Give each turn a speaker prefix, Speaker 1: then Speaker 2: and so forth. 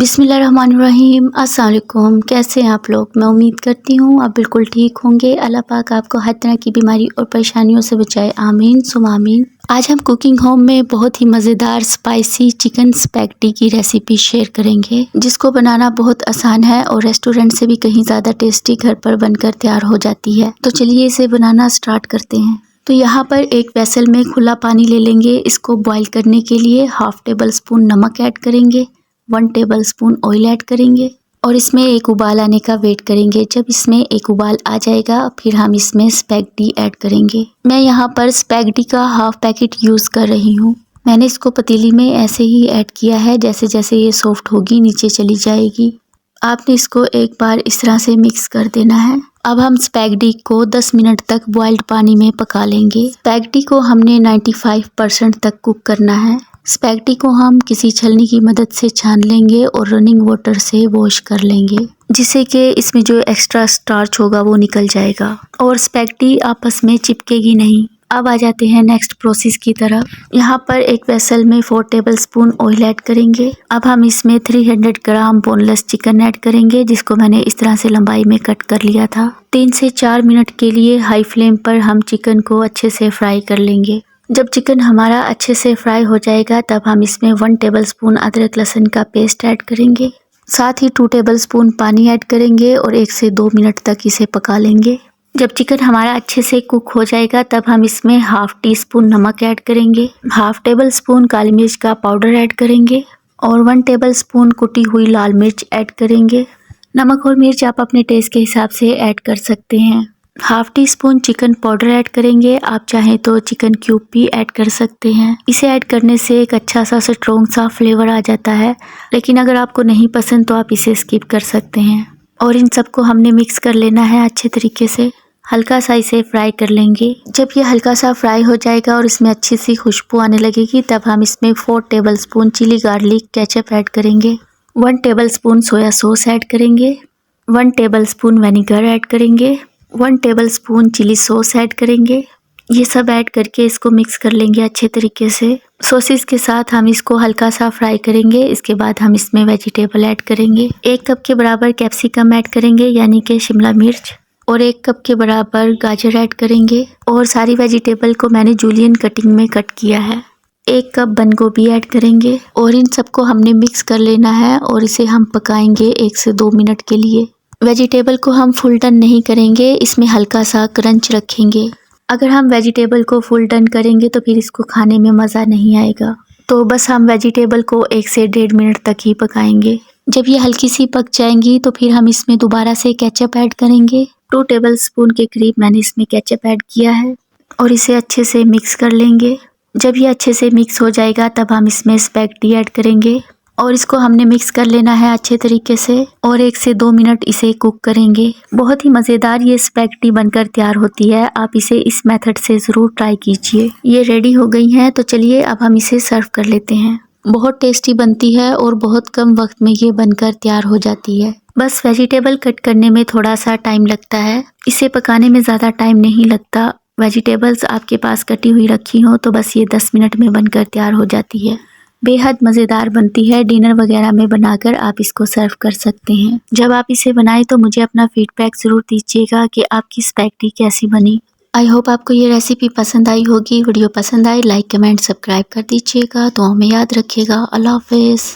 Speaker 1: बिस्मिल्लाहिर्रहमानिर्रहीम। अस्सलाम वालेकुम। कैसे हैं आप लोग? मैं उम्मीद करती हूँ आप बिल्कुल ठीक होंगे। अल्लाह पाक आपको हर तरह की बीमारी और परेशानियों से बचाए, आमीन सुम आमीन। आज हम कुकिंग होम में बहुत ही मज़ेदार स्पाइसी चिकन स्पैगेटी की रेसिपी शेयर करेंगे, जिसको बनाना बहुत आसान है और रेस्टोरेंट से भी कहीं ज़्यादा टेस्टी घर पर बनकर तैयार हो जाती है। तो चलिए इसे बनाना स्टार्ट करते हैं। तो यहाँ पर एक वेसल में खुला पानी ले लेंगे। इसको बॉईल करने के लिए हाफ टेबल स्पून नमक ऐड करेंगे, 1 टेबल स्पून ऑयल ऐड करेंगे और इसमें एक उबाल आने का वेट करेंगे। जब इसमें एक उबाल आ जाएगा फिर हम इसमें स्पैगेटी ऐड करेंगे। मैं यहाँ पर स्पैगेटी का हाफ पैकेट यूज़ कर रही हूँ। मैंने इसको पतीली में ऐसे ही ऐड किया है, जैसे जैसे ये सॉफ्ट होगी नीचे चली जाएगी। आपने इसको एक बार इस तरह से मिक्स कर देना है। अब हम स्पैगेटी को 10 मिनट तक बॉइल्ड पानी में पका लेंगे। स्पैगेटी को हमने 95% तक कुक करना है। स्पैगेटी को हम किसी छलनी की मदद से छान लेंगे और रनिंग वाटर से वॉश कर लेंगे, जिससे कि इसमें जो एक्स्ट्रा स्टार्च होगा वो निकल जाएगा और स्पैगेटी आपस में चिपकेगी नहीं। अब आ जाते हैं नेक्स्ट प्रोसेस की तरफ। यहाँ पर एक वेसल में 4 टेबल स्पून ऑयल ऐड करेंगे। अब हम इसमें 300 ग्राम बोनलेस चिकन ऐड करेंगे, जिसको मैंने इस तरह से लंबाई में कट कर लिया था। 3 से 4 मिनट के लिए हाई फ्लेम पर हम चिकन को अच्छे से फ्राई कर लेंगे। जब चिकन हमारा अच्छे से फ्राई हो जाएगा तब हम इसमें 1 टेबल स्पून अदरक लहसुन का पेस्ट ऐड करेंगे। साथ ही 2 टेबल स्पून पानी ऐड करेंगे और 1 से 2 मिनट तक इसे पका लेंगे। जब चिकन हमारा अच्छे से कुक हो जाएगा तब हम इसमें हाफ टी स्पून नमक ऐड करेंगे, हाफ टेबल स्पून काली मिर्च का पाउडर ऐड करेंगे और 1 टेबल स्पून कुटी हुई लाल मिर्च ऐड करेंगे। नमक और मिर्च आप अपने टेस्ट के हिसाब से ऐड कर सकते हैं। Half tea spoon chicken powder add करेंगे। आप चाहें तो चिकन क्यूब भी ऐड कर सकते हैं। इसे ऐड करने से एक अच्छा सा स्ट्रॉन्ग सा फ्लेवर आ जाता है, लेकिन अगर आपको नहीं पसंद तो आप इसे स्किप कर सकते हैं। और इन सबको हमने मिक्स कर लेना है अच्छे तरीके से। हल्का सा इसे फ्राई कर लेंगे। जब ये हल्का सा फ्राई हो जाएगा और इसमें अच्छी सी खुशबू आने लगेगी तब हम इसमें 4 tablespoon chili garlic ketchup add करेंगे, 1 tablespoon soya sauce add करेंगे, 1 टेबल स्पून विनेगर ऐड करेंगे, 1 tablespoon chili sauce add करेंगे। ये सब ऐड करके इसको मिक्स कर लेंगे अच्छे तरीके से। सॉसेस के साथ हम इसको हल्का सा फ्राई करेंगे। इसके बाद हम इसमें वेजिटेबल ऐड करेंगे। 1 कप के बराबर कैप्सिकम ऐड करेंगे, यानी कि शिमला मिर्च, और 1 कप के बराबर गाजर ऐड करेंगे और सारी वेजिटेबल को मैंने जूलियन कटिंग में कट किया है। 1 कप बंद गोभी ऐड करेंगे और इन सबको हमने मिक्स कर लेना है और इसे हम पकाएंगे 1 से 2 मिनट के लिए। वेजिटेबल को हम फुल डन नहीं करेंगे, इसमें हल्का सा क्रंच रखेंगे। अगर हम वेजिटेबल को फुल डन करेंगे तो फिर इसको खाने में मज़ा नहीं आएगा। तो बस हम वेजिटेबल को 1 से 1.5 मिनट तक ही पकाएंगे। जब ये हल्की सी पक जाएंगी तो फिर हम इसमें दोबारा से केचप ऐड करेंगे। 2 टेबल स्पून के करीब मैंने इसमें केचप ऐड किया है और इसे अच्छे से मिक्स कर लेंगे। जब ये अच्छे से मिक्स हो जाएगा तब हम इसमें स्पैगेटी ऐड करेंगे और इसको हमने मिक्स कर लेना है अच्छे तरीके से और 1 से 2 मिनट इसे कुक करेंगे। बहुत ही मज़ेदार ये स्पैगेटी बनकर तैयार होती है। आप इसे इस मेथड से ज़रूर ट्राई कीजिए। ये रेडी हो गई हैं, तो चलिए अब हम इसे सर्व कर लेते हैं। बहुत टेस्टी बनती है और बहुत कम वक्त में ये बनकर तैयार हो जाती है। बस वेजिटेबल कट करने में थोड़ा सा टाइम लगता है, इसे पकाने में ज़्यादा टाइम नहीं लगता। वेजिटेबल्स आपके पास कटी हुई रखी हो तो बस ये 10 मिनट में बनकर तैयार हो जाती है। बेहद मज़ेदार बनती है। डिनर वगैरह में बनाकर आप इसको सर्व कर सकते हैं। जब आप इसे बनाएं तो मुझे अपना फीडबैक ज़रूर दीजिएगा कि आपकी स्पैगेटी कैसी बनी। आई होप आपको ये रेसिपी पसंद आई होगी। वीडियो पसंद आए लाइक कमेंट सब्सक्राइब कर दीजिएगा। दुआओं में याद रखिएगा। अल्लाह हाफ़िज़।